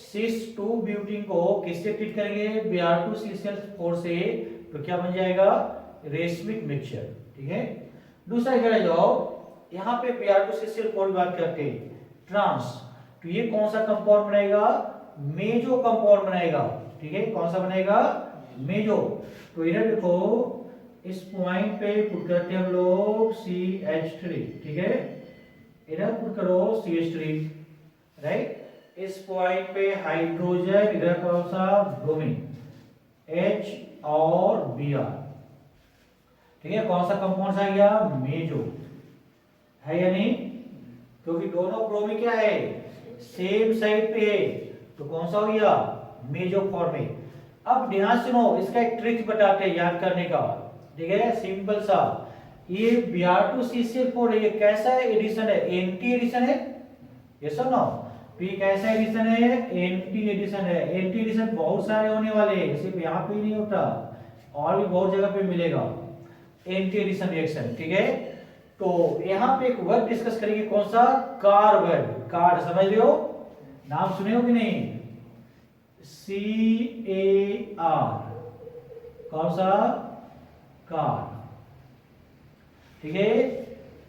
सिस 2 ब्यूटीन को किससे ट्रीट करेंगे, Br2 CCl4 से, तो क्या बन जाएगा, रेशमिक मिक्सचर, ठीक है। दूसरा क्या जाओ, यहाँ पे Br2 CCl4 की बात करते हैं, ट्रांस। तो ये कौन सा कंपाउंड बनाएगा, मेजो कंपाउंड बनाएगा, ठीक है। कौन सा बनाएगा, मेजो। तो इधर देखो इस पॉइंट पे पुट करते हैं हम लोग CH3, ठीक है। इधर पुट करो CH3, राइट। इस पॉइंट पे हाइड्रोजन, इधर कौन सा, ब्रोमीन, H और Br, ठीक है। कौन सा कंपाउंड आ गया? मेजो, है या नहीं? क्योंकि दोनों ब्रोमीन क्या है, सेम साइड पे है, तो कौन सा हो गया? मेजो फॉर्मेट। अब ध्यान सुनो, इसका एक ट्रिक बताते हैं याद करने का, ठीक है, सिंपल सा। ये Br2CCl4 ये कैसा है एडिशन है? एंटी एडिशन है, ये सब ना। तो ये कैसा एडिशन है? एंटी एडिशन है। एंटी एडिशन बहुत सारे होने वाले हैं, सिर्फ यहाँ पे ही नहीं होता, और भी बहुत जगह पे मिलेगा एंटी एडिशन रिएक्शन, ठीक है। तो यहाँ पे एक वर्ड डिस्कस करेंगे, कौन सा? कार वर्ड, कार, समझ रहे हो? नाम सुने हो कि नहीं? CAR, कौन सा? कार, ठीक है,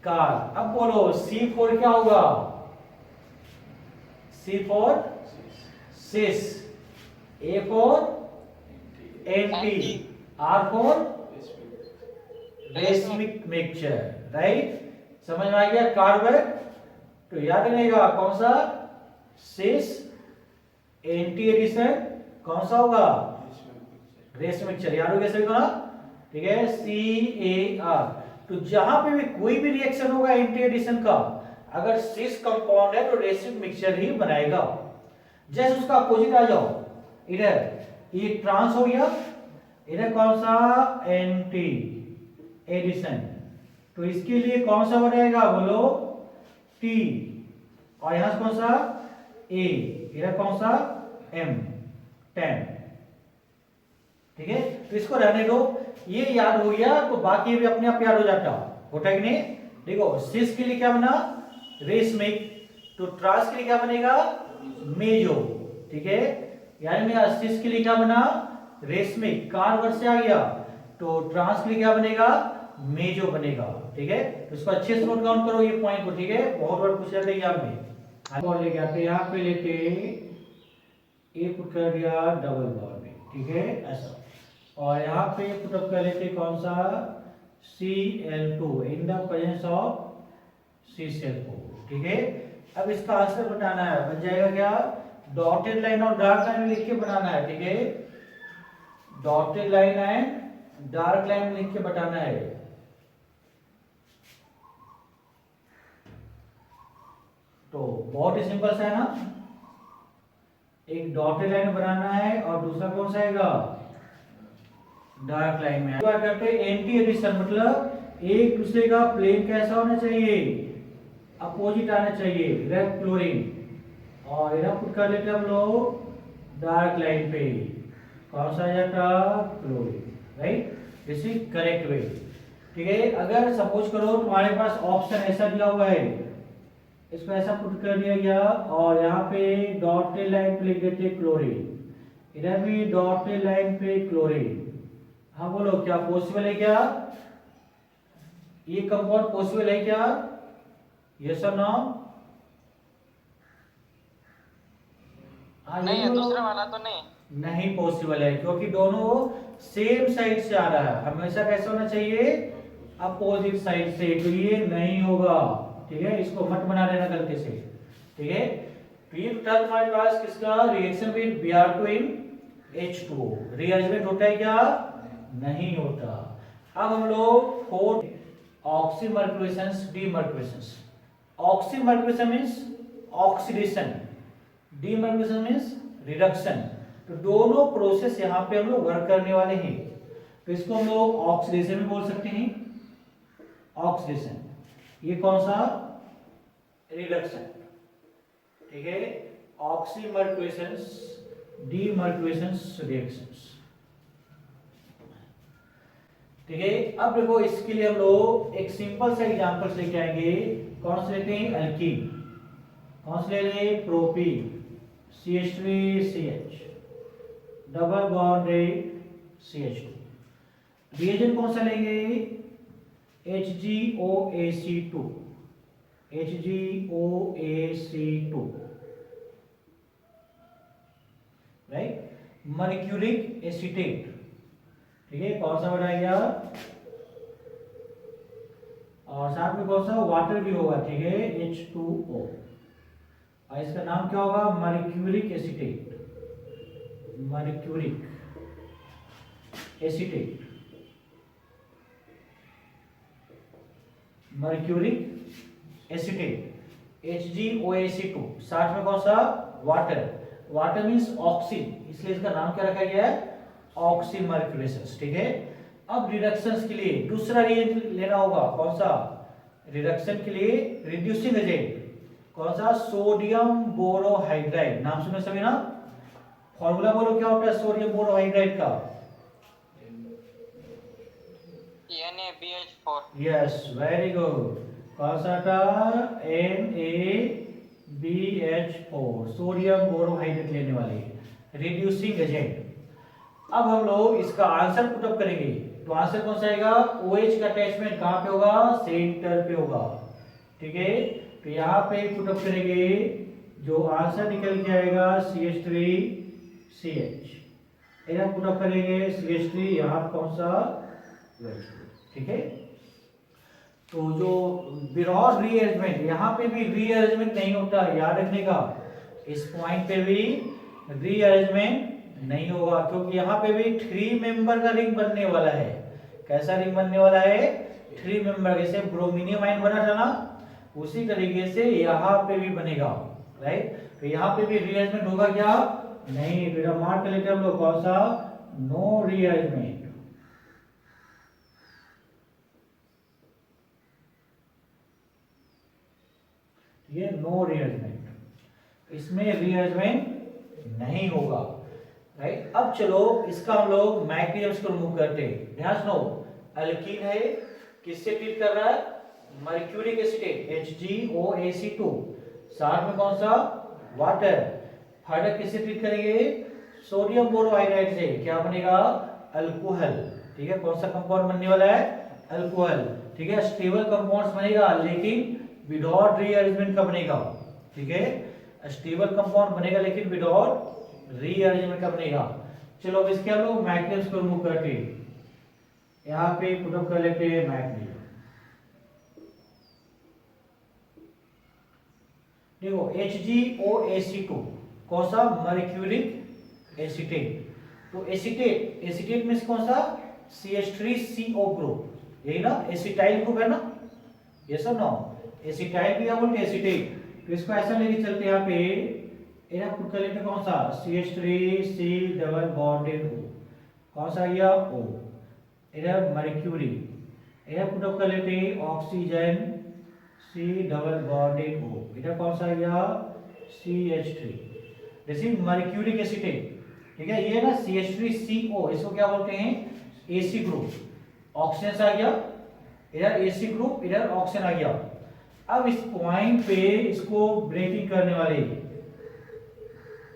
कार। अब बोलो C4 क्या होगा? C4 cis, A4 anti, R4 racemic mixture, right? समझ में आ गया कार्बन? तो याद रहेगा कौन सा? सिस, एंटी एडिशन, कौन सा होगा? रेशमिक मिक्सचर, याद हो गया सभी को ना? ठीक है, CAR। तो जहां पे भी कोई भी रिएक्शन होगा एंटी एडिशन का, अगर सिस कंपाउंड है तो रेशमिक मिक्सचर ही बनाएगा। जैसे उसका अपोजिट आ जाओ, इधर ये ट्रांस हो गया, इधर कौन सा? एंटी एडिशन, तो इसके लिए कौन सा बनाएगा बोलो? T, और यहां से कौन सा? A, इधर कौन सा? M, 10, ठीक है। तो इसको रहने दो, ये याद हो गया तो बाकी भी अपने आप याद हो जाता, होता है कि नहीं? देखो सिस के लिए क्या बना? रेशमिक, तो ट्रांस के लिए क्या बनेगा? मेजो, ठीक है। यानी में सिस के लिए क्या बना? रेशमिक, कार वर्ड से आ गया, तो ट्रांस के लिए क्या बनेगा? मेजो बनेगा, ठीक है। तो इसको अच्छे से नोट डाउन करो ये पॉइंट को, ठीक है, बहुत बार पूछ जाते हैं एग्जाम में। और लेके आते यहाँ पे लेते ए पुट कर दिया डबल बॉन्ड में, ठीक है, ऐसा। और यहाँ पे पुटअप कर लेते कौन सा? Cl2 in the presence of CCl4, ठीक है। अब इसका आंसर बताना है, बन जाएगा क्या? डॉटेड लाइन और डार्क लाइन लिख के बनाना है, ठीक है। Dotted line and dark line लिख के बताना है। तो बहुत ही सिंपल सा है ना, एक डॉटेड लाइन बनाना है और दूसरा कौन सा आएगा? डार्क लाइन में। क्या करते हैं? एंटी एडिशन, मतलब एक दूसरे का प्लेन कैसा होना चाहिए? अपोजिट आना चाहिए, इधर क्लोरीन और इधर पुट कर लेते हम लोग डार्क लाइन पे, कौन सा आ जाता? Chlorine, right? This is correct way, ठीक है। अगर सपोज करो तुम्हारे पास ऑप्शन ऐसा दिया हुआ है, इसको ऐसा पुट कर दिया गया और यहाँ पे डॉटेड लाइन पे लिख देते क्लोरीन, इधर भी डॉटेड लाइन पे क्लोरीन। हाँ बोलो, क्या पॉसिबल है? क्या ये कंपाउंड पॉसिबल है क्या? यस और नो? नहीं है, दूसरा वाला तो नहीं पॉसिबल है, क्योंकि दोनों सेम साइड से आ रहा है, हमेशा कैसे होना चाहिए? अपोजिट साइड से, तो ये नहीं होगा, ठीक है। इसको मत बना देना गलती से, ठीक है। तो ये टर्म हमारे पास किसका? Reaction with Br2 in H2O, rearrangement होता है क्या? नहीं होता। अब हम लोग fourth oxymercurations, demercurations. Oxymercuration means oxidation, demercuration means reduction. तो दोनों प्रोसेस यहाँ पे हम लोग वर्क करने वाले हैं, तो इसको हम लोग ऑक्सीडेशन भी बोल सकते हैं, ऑक्सीडेशन। ये कौन सा? रिडक्शन, ठीक है। ऑक्सीमर्क्यूरेशंस, डीमर्क्यूरेशंस रिएक्शंस, ठीक है। अब देखो इसके लिए हम लोग एक सिंपल सा एग्जांपल लेके आएंगे। कौन से लेते हैं? अल्कीन। कौन से ले लें? Propene, CH3CH, double bonded CH2। Reagent कौन सा लेंगे? HgOAC2, HgOAC2, right. Mercuric acetate, ठीक है, कौन सा बनाएगा? और साथ में कौन सा? वाटर भी होगा, ठीक है, H2O, और इसका नाम क्या होगा? Mercuric acetate, mercuric acetate, mercuric acetate HgOAc2। साथ में कौन सा? वाटर। वाटर मीन्स ऑक्सीजन, इसलिए इसका नाम क्या रखा गया है? ऑक्सीमर्क्यूरेशंस। ठीक है। अब रिडक्शंस के लिए दूसरा रिएजेंट लेना होगा। कौन सा? रिडक्शन के लिए रिड्यूसिंग एजेंट। कौन सा? Sodium borohydride. नाम सुने सभी ना? फॉर्मूला बोलो क्या होता है सोडियम बोरोहाइड्राइड का? NaBH4। Yes, very good. कौन सा था? NaBH4, सोडियम बोरोहाइड्रेट लेने वाले रिड्यूसिंग एजेंट। अब हम लोग इसका आंसर पुटअप करेंगे। तो आंसर कौन सा आएगा? OH का अटैचमेंट कहां पे होगा? सेंटर पे होगा। ठीक है। तो यहाँ पे पुटअप करेंगे, जो आंसर निकल के आएगा CH3CH। इधर पुटअप करेंगे CH3, यहाँ कौन सा? ठीक है। तो जो विरॉड रीअरेंजमेंट, यहाँ पे भी रीअरेंजमेंट नहीं होता, याद रखने का। इस पॉइंट पे भी रीअरेंजमेंट नहीं होगा, क्योंकि यहाँ पे भी 3 मेंबर का रिंग बनने वाला है। कैसा रिंग बनने वाला है? 3 मेंबर। जैसे ब्रोमीनियम आयन बना था ना, उसी तरीके से यहाँ पे भी बनेगा। राइट। तो यहाँ पे भी रीअरेंजमेंट होगा क्या? नहीं। बेटा मार्क कर लेते हम लोग, कौन सा? No rearrangement. ये नो रीअरेंजमेंट, इसमें रीअरेंजमेंट नहीं होगा। राइट। अब चलो इसका हम लोग मैग्नीशियम को रिमूव करते हैं। ध्यान सुनो, अल्कीन है, किससे ट्रीट कर रहा है? Mercuric acetate HgOAc2। साथ में कौन सा? वाटर। फर्दर किससे ट्रीट करेंगे? सोडियम बोरोहाइड्राइड से। क्या बनेगा? अल्कोहल। ठीक है। कौन सा कंपाउंड बनने वाला है? अल्कोहल। ठीक है। स्टेबल कंपाउंड्स बनेगा, लेकिन विदाउट रीअरेंजमेंट का बनेगा। ठीक है। स्टेबल कंपाउंड बनेगा, लेकिन विदाउट रीअरेंजमेंट का बनेगा। चलो अब इसके हम लोग मैग्नीशियम को रिमूव करके यहाँ पे पुटअप कर लेते हैं मैग्नीशियम। देखो HgOAc2 कौन सा? Mercuric acetate. तो एसीटेट, एसीटेट मींस कौन सा? CH3CO group. यही ना? एसिटाइल ग्रुप है ना? ये सब ना? एसिटाइल भी बोलते हैं एसीटेट। तो इसको ऐसा लेके चलते हैं, यहाँ पे इधर पुट कर लेते हैं कौन सा? CH3C double bonded O। कौन सा गया? O। इधर मर्क्यूरी, इधर पुट अप कर लेते हैं oxygen C double bonded O। इधर कौन सा गया? CH3। This is mercuric acetate. ठीक है। ये ना CH3CO, इसको क्या बोलते हैं? AC group. ऑक्सीजन आ गया, इधर AC ग्रुप, इधर ऑक्सीजन आ गया। अब इस पॉइंट पे इसको ब्रेकिंग करने वाले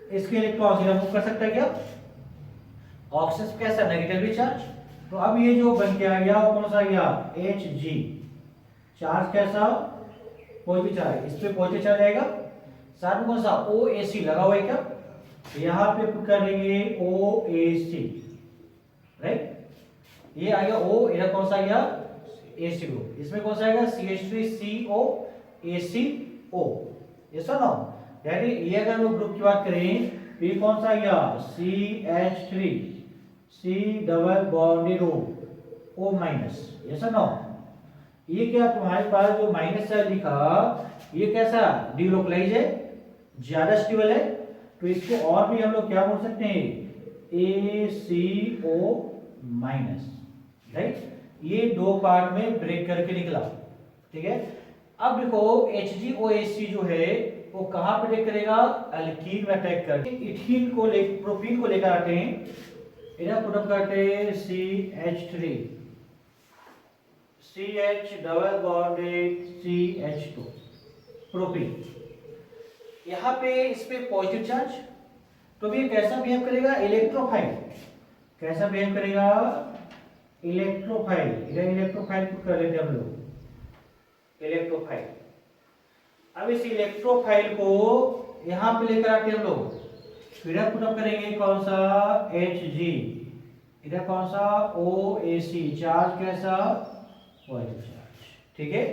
इसके इलेक्ट्रॉन रिमूव कर सकता है क्या? ऑक्सीजन कैसा? Negatively charge. तो अब ये जो बन के आ गया वो कौन सा आ गया? Hg। चार्ज कैसा? Positive charge. इस पे पॉजिटिव चार्ज आएगा। साथ में कौन सा? OAc लगा हुआ है क्या? यहाँ पे पुट कर देंगे OAc। राइट। ये आ गया O, इधर कौन सा आ गया? AC group. इसमें कौन सा आएगा? CH3CO ACO। ये सुनो, यानी ये अगर हम लोग ग्रुप की बात करें तो ये कौन सा आ गया? CH3 C double bonded O minus. ये सुनो, ये क्या तुम्हारे पास जो माइनस है लिखा, ये कैसा? डिलोकलाइज है, ज्यादा स्टेबल है। तो इसको और भी हम लोग क्या बोल सकते हैं? ACO minus. राइट। ये दो पार्ट में ब्रेक करके निकला। ठीक है। अब देखो HgOAc जो है वो कहां पे अटैक करेगा? अल्कीन में अटैक करके इथीन को प्रोपीन को लेकर आते हैं, इधर पुट अप करते हैं CH3 CH double bonded CH2 propene. यहां पे इस पे पॉजिटिव चार्ज, तो ये कैसा बिहेव करेगा? इलेक्ट्रोफाइल। कैसा बिहेव करेगा? इलेक्ट्रोफाइल। इधर इलेक्ट्रोफाइल को कर लेते हम लोग, इलेक्ट्रोफाइल। अब इस इलेक्ट्रोफाइल को यहां पे लेकर आते हम लोग, फिर पुट अप करेंगे कौन सा? Hg। इधर कौन सा? OAc। चार्ज कैसा? Positive charge. ठीक है।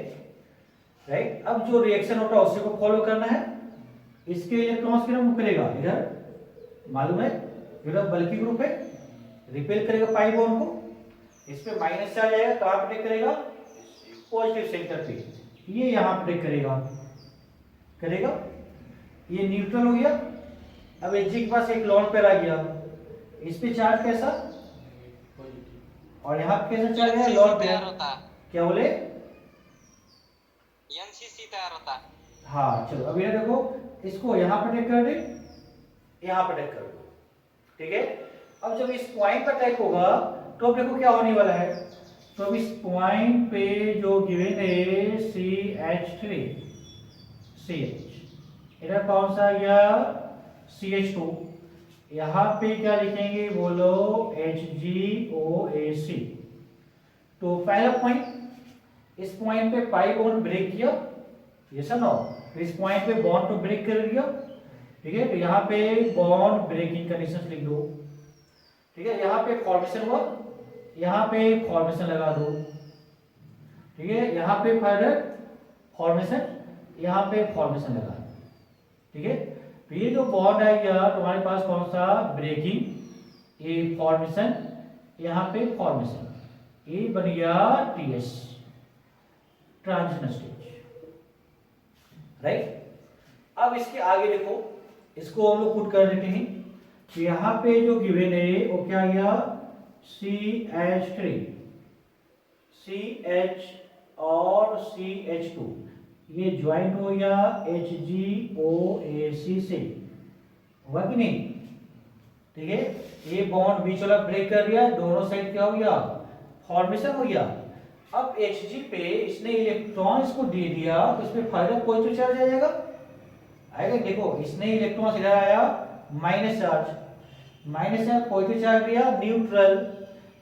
राइट। अब जो रिएक्शन होता है उसी को फॉलो करना है। इसके इलेक्ट्रॉन्स की रिमूव करेगा, इधर मालूम है, इधर बल्कि ग्रुप है, रिपेल करेगा पाई बॉन्ड को, इस पे माइनस चार्ज आएगा, कहाँ पे अटैक करेगा, पॉजिटिव सेंटर पे, ये यहाँ पे अटैक करेगा, करेगा, ये न्यूट्रल हो गया। अब Hg के पास एक लोन पेयर आ गया, इस पे चार्ज कैसा, और यहाँ पे कैसा चार्ज है, लोन पेयर, क्या बोले, एनसीसी तैयार होता। हाँ चलो अब ये देखो, इसको यहाँ पे अटैक कर दे, यहाँ पे अटैक कर दो, ठीक है। अब जब इस पॉइंट पर अटैक होगा तो अब देखो क्या होने वाला है, तो अब इस पॉइंट पे जो गिवन है CH3 CH, इधर कौन सा आ गया CH2, यहाँ पे क्या लिखेंगे बोलो HgOAC। तो पहला पॉइंट, इस पॉइंट पे पाई बॉन्ड ब्रेक किया, ये सब नो, इस पॉइंट पे बॉन्ड को ब्रेक कर दिया, ठीक है। तो यहाँ पे बॉन्ड ब्रेकिंग कंडीशंस लिख दो, ठीक है। यहाँ पे फॉर्मेशन हुआ, यहाँ पे फॉर्मेशन लगा दो, ठीक है। यहाँ पे फर्दर फॉर्मेशन, यहाँ पे फॉर्मेशन लगा दो, ठीक है। तो ये जो बॉन्ड आ गया तुम्हारे पास कौन सा, ब्रेकिंग, ये फॉर्मेशन, यहाँ पे फॉर्मेशन, ये बन गया TS, ट्रांजिशन स्टेज, राइट। अब इसके आगे देखो, इसको हम लोग पुट कर देते हैं, तो यहाँ पे जो गिवन है वो क्या गया, CH3 CH और CH2, ये ज्वाइंट हो गया HgOAC से, हुआ कि नहीं, ठीक है। ये बॉन्ड बीच वाला ब्रेक कर दिया, दोनों साइड क्या हो गया, फॉर्मेशन हो गया। अब Hg पे इसने इलेक्ट्रॉन इसको दे दिया, तो इस पे फायदा पॉजिटिव चार्ज आ जाएगा, आएगा, देखो इसने इलेक्ट्रॉन इधर आया, minus charge, minus charge positive charge दिया, न्यूट्रल,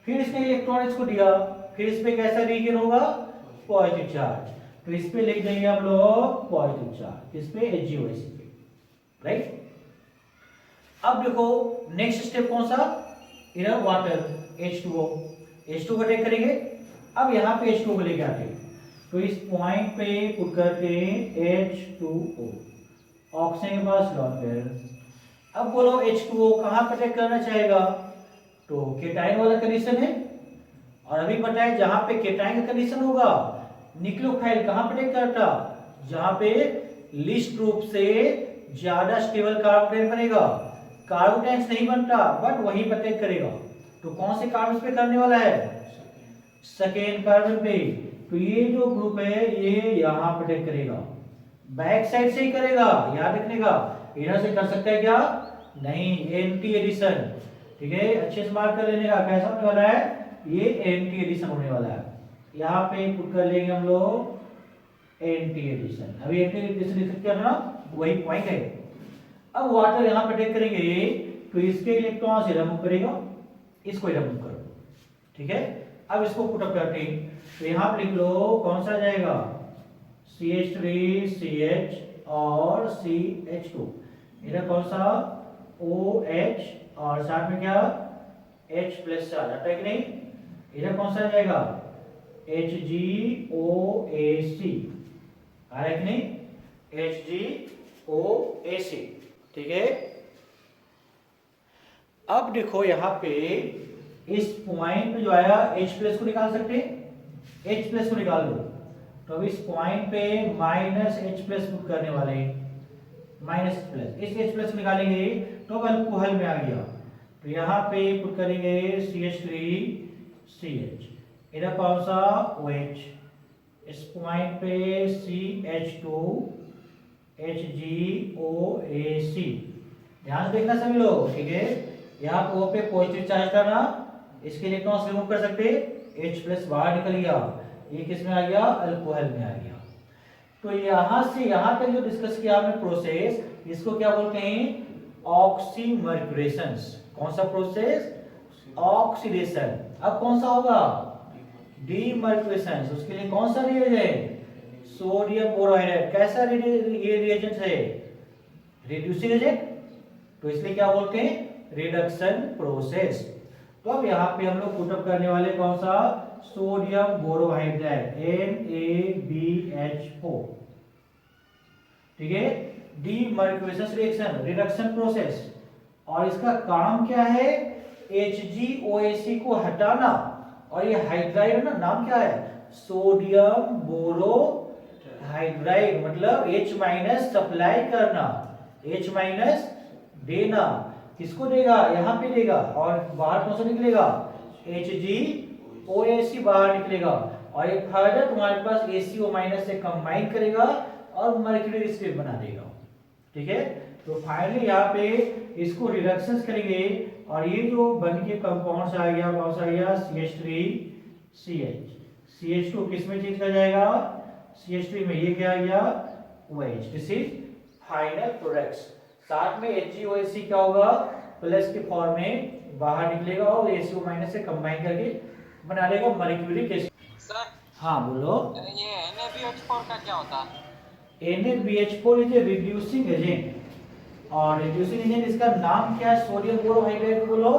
फिर इसने इलेक्ट्रॉन इसको दिया, फिर इस पे कैसा रीगेन होगा, पॉजिटिव चार्ज, तो इस पे लिख देंगे हम लोग पॉजिटिव चार्ज, इस पे HgOAC पे, राइट। अब देखो नेक्स्ट स्टेप कौन सा, इधर वाटर H2O, H2 को टेक करेंगे, अब यहाँ पे H2O को लेके आते हैं, तो इस पॉइंट पे पुट करते हैं H2O, ऑक्सीजन के पास लॉन पेयर। अब बोलो H2O कहाँ पे अटैक करना चाहेगा, तो केटाइन वाला कंडीशन है, और अभी पता है जहां पे केटाइन का कंडीशन होगा, न्यूक्लियोफाइल कहां पे अटैक करता, जहां पे लिस्ट रूप से ज्यादा स्टेबल कार्बोनेट बनेगा, कार्बोनेट्स नहीं बनता बट वहीं पर अटैक करेगा। तो कौन से कार्बन पे करने वाला है, सेकेंड कार्बन पे। तो ये जो ग्रुप है ये यहां पर अटैक करेगा, बैक साइड से ही करेगा, याद रखने का, इधर से कर सकता है क्या, नहीं, एंटी एडिशन, ठीक है, अच्छे से मार्क कर लेने का, कैसा होने वाला है, ये एंटी एडिशन होने वाला है, यहाँ पे पुट कर लेंगे हम लोग एंटी एडिशन। अभी एंटी एडिशन क्या ना, वही पॉइंट है। अब वाटर यहाँ पे अटैक करेंगे, तो इसके इलेक्ट्रॉन से रिमूव करेगा, इसको रिमूव करो, ठीक है। अब इसको पुट अप करते हैं, तो यहाँ पे लिख लो कौन सा जाएगा, CH3 CH और CH2, इधर कौन सा OH और साथ में क्या H प्लस चार्ज आता है कि नहीं, इधर कौन सा जाएगा HgOAC, आ रहा है कि नहीं, HgOAC, ठीक है। अब देखो यहाँ पे इस पॉइंट पे जो आया H प्लस को निकाल सकते हैं, H प्लस को निकाल दो, तो अब इस पॉइंट पे माइनस H प्लस पुट करने वाले हैं, माइनस प्लस, इस H प्लस निकालेंगे तो अल्कोहल में आ गया, तो यहाँ पे पुट करेंगे CH3 CH, इधर कौन सा OH, इस पॉइंट पे CH2 HgOAC, ध्यान से देखना सभी लोग, ठीक है। यहाँ पे O पे पॉजिटिव चार्ज करना, इसके इलेक्ट्रॉन्स रिमूव कर सकते, H प्लस बाहर निकल गया, ये किस में आ गया, अल्कोहल में आ गया। तो यहां से यहां तक जो डिस्कस किया हमने प्रोसेस, इसको क्या बोलते हैं, ऑक्सीमर्क्यूरेशंस। कौन सा प्रोसेस, ऑक्सीडेशन। अब कौन सा होगा, डीमर्क्यूरेशंस, उसके लिए कौन सा रिएजेंट, सोडियम बोराइड। कैसा ये रिएजेंट है, रिड्यूसिंग एजेंट, तो इसलिए क्या बोलते हैं, रिडक्शन प्रोसेस। तो अब यहाँ पे हम लोग पुटअप करने वाले कौन सा, सोडियम बोरोहाइड्राइड NaBH4, ठीक है, डीमर्क्यूरेशन रिएक्शन, रिडक्शन प्रोसेस। और इसका काम क्या है, HgOAc को हटाना, और ये हाइड्राइड है ना, नाम क्या है, सोडियम बोरो हाइड्राइड, मतलब H माइनस सप्लाई करना, H माइनस देना, किसको देगा, यहाँ पे देगा, और बाहर कौन सा निकलेगा, HgOAc बाहर निकलेगा, और एक फर्दर तुम्हारे पास ACO माइनस से कंबाइन करेगा और मर्क्यूरी स्टेट बना देगा। ठीक है, तो फाइनली यहाँ पे इसको रिडक्शन करेंगे, और ये जो बन के कंपाउंड्स आ गया, कौन सा आ गया, CH3CH, CH2 किस में चेंज कर जाएगा, CH3 में, ये क्या आ गया, OH। This is final products. साथ में HgOAc क्या होगा, प्लस के फॉर्म में बाहर निकलेगा और ACO माइनस से कंबाइन करके बना देगा मर्क्यूरिक एसिड। सर हाँ बोलो। ये NaBH4 का क्या होता है? NaBH4 is a reducing agent, और रिड्यूसिंग एजेंट इसका नाम क्या है, सोडियम बोरोहाइड्राइड, बोलो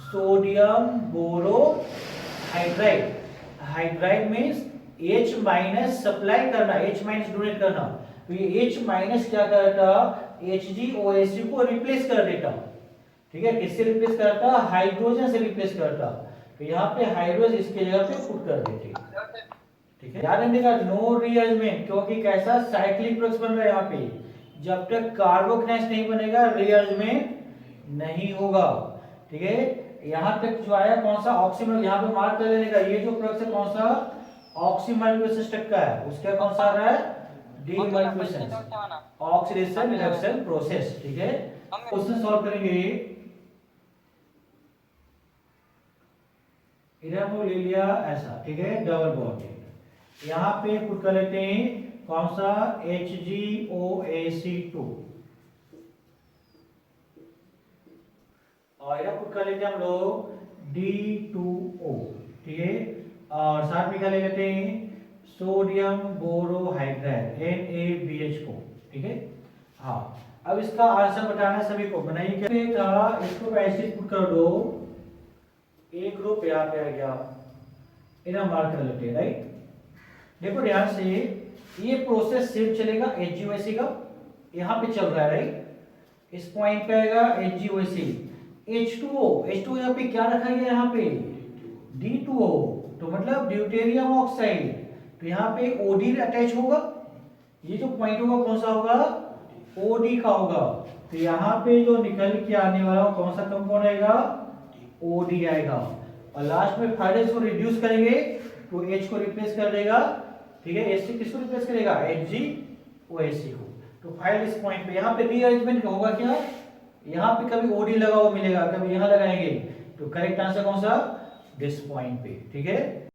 sodium borohydride. Hydride means H minus supply करना, H माइनस डोनेट करना, तो ये H माइनस क्या करता, HgOAc को रिप्लेस कर देता। ठीक है, किससे रिप्लेस करता, हाइड्रोजन से रिप्लेस करता, तो यहाँ पे हाइड्रोजन इसके जगह पे पुट कर देते। ठीक है, ध्यान रखिएगा, नो रीअरेंजमेंट, क्योंकि कैसा साइक्लिक प्रोसेस बन रहा है यहाँ पे, जब तक कार्बोकैटायन नहीं बनेगा रीअरेंजमेंट नहीं होगा। ठीक है, यहाँ तक जो आया कौन सा, ऑक्सीमोल, यहाँ पे मार्क कर लेने का, ये जो प्रोसेस है कौन सा, ऑक्सीमोलेक्युलेशन स्टेप का है, उसका कौन सा आ रहा है, डीमोलेक्युलेशन, ऑक्सीडेशन रिडक्शन प्रोसेस। ठीक है, क्वेश्चन सॉल्व करेंगे। इधर हम ले लिया ऐसा, ठीक है, डबल बॉन्ड, यहाँ पे पुट कर लेते हैं कौन सा, HgOAc2, और इधर पुट कर लेते हैं हम लोग D2O। ठीक है, और साथ में क्या ले लेते हैं, सोडियम बोरोहाइड्राइड NaBH4। ठीक है, हाँ, अब इसका आंसर बताना सभी को, बनाइए क्या था, इसको ऐसे पुट कर दो, एक ग्रुप यहाँ पे आ गया, इन्हें मार्क कर लेते हैं, राइट। देखो ध्यान से, ये प्रोसेस सेम चलेगा HgOAc का, यहाँ पे चल रहा है, राइट, इस पॉइंट पे आएगा HgOAc, H2O यहाँ पे क्या रखा गया, यहाँ पे D2O, तो मतलब ड्यूटेरियम ऑक्साइड, तो यहाँ पे OD अटैच होगा, ये जो पॉइंट होगा कौन सा होगा, OD का होगा, तो यहाँ पे जो निकल के आने वाला कौन सा कंपाउंड आएगा, OD आएगा, और लास्ट में फाइनल इसको रिड्यूस करेंगे तो H को रिप्लेस कर देगा। ठीक है, H से किसको रिप्लेस करेगा, HgOAc को। तो फाइनल इस पॉइंट पे यहाँ पे रीअरेंजमेंट होगा क्या, यहाँ पे कभी OD लगा हुआ मिलेगा, कभी यहाँ लगाएंगे, तो करेक्ट आंसर कौन सा, दिस पॉइंट पे। ठीक है।